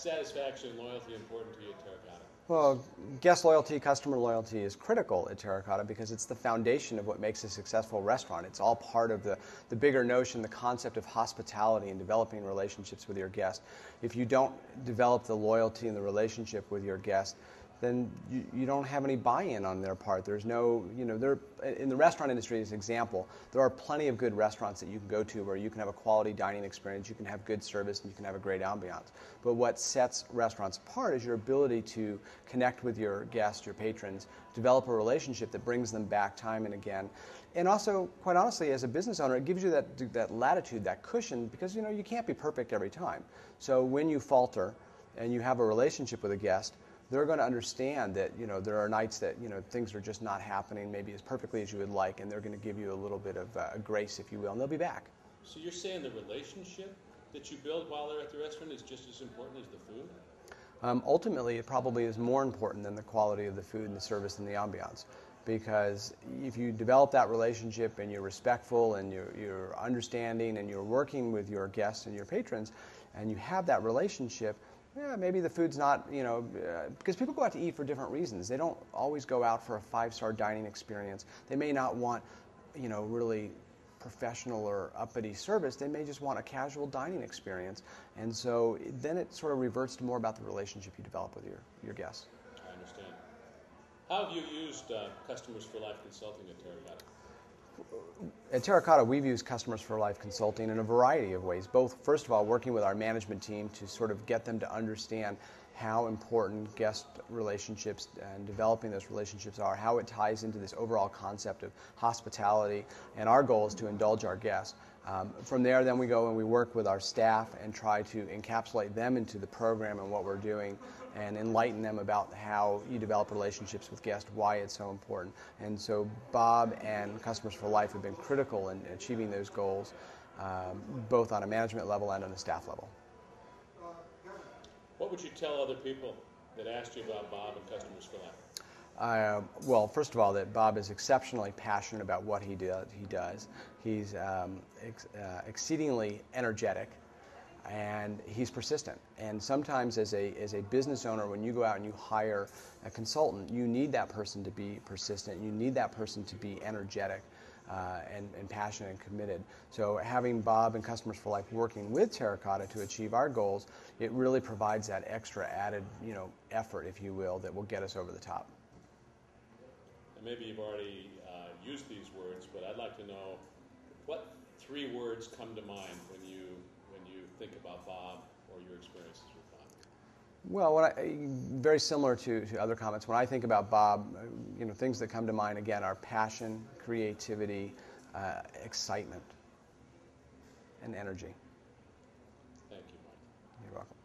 satisfaction and loyalty important to you at Terracotta? Well, guest loyalty, customer loyalty is critical at Terracotta because it's the foundation of what makes a successful restaurant. It's all part of the bigger notion, the concept of hospitality and developing relationships with your guests. If you don't develop the loyalty and the relationship with your guests, then you don't have any buy-in on their part. There's no, in the restaurant industry, as an example, there are plenty of good restaurants that you can go to where you can have a quality dining experience, you can have good service, and you can have a great ambiance. But what sets restaurants apart is your ability to connect with your guests, your patrons, develop a relationship that brings them back time and again. And also, quite honestly, as a business owner, it gives you that latitude, that cushion, because you can't be perfect every time. So when you falter and you have a relationship with a guest, they're going to understand that there are nights that things are just not happening maybe as perfectly as you would like, and they're going to give you a little bit of grace, if you will, and they'll be back. So you're saying the relationship that you build while they're at the restaurant is just as important as the food? Ultimately, it probably is more important than the quality of the food and the service and the ambiance, because if you develop that relationship and you're respectful and you're understanding and you're working with your guests and your patrons, and you have that relationship. Yeah, maybe the food's not, because people go out to eat for different reasons. They don't always go out for a 5-star dining experience. They may not want, really professional or uppity service. They may just want a casual dining experience. And so then it sort of reverts to more about the relationship you develop with your guests. I understand. How have you used Customers for Life Consulting at Terracotta? At Terracotta, we've used Customers for Life Consulting in a variety of ways, both, first of all, working with our management team to sort of get them to understand how important guest relationships and developing those relationships are, how it ties into this overall concept of hospitality, and our goal is to indulge our guests. From there, then we go and we work with our staff and try to encapsulate them into the program and what we're doing and enlighten them about how you develop relationships with guests, why it's so important. And so Bob and Customers for Life have been critical in achieving those goals, both on a management level and on a staff level. What would you tell other people that asked you about Bob and Customers for Life? Well, first of all, that Bob is exceptionally passionate about what he does. He's exceedingly energetic, and he's persistent. And sometimes as a business owner, when you go out and you hire a consultant, you need that person to be persistent. You need that person to be energetic and passionate and committed. So having Bob and Customers for Life working with Terracotta to achieve our goals, it really provides that extra added effort, if you will, that will get us over the top. And maybe you've already used these words, but I'd like to know what 3 words come to mind when you think about Bob or your experiences with Bob. Well, very similar to other comments. When I think about Bob, things that come to mind again are passion, creativity, excitement, and energy. Thank you, Mike. You're welcome.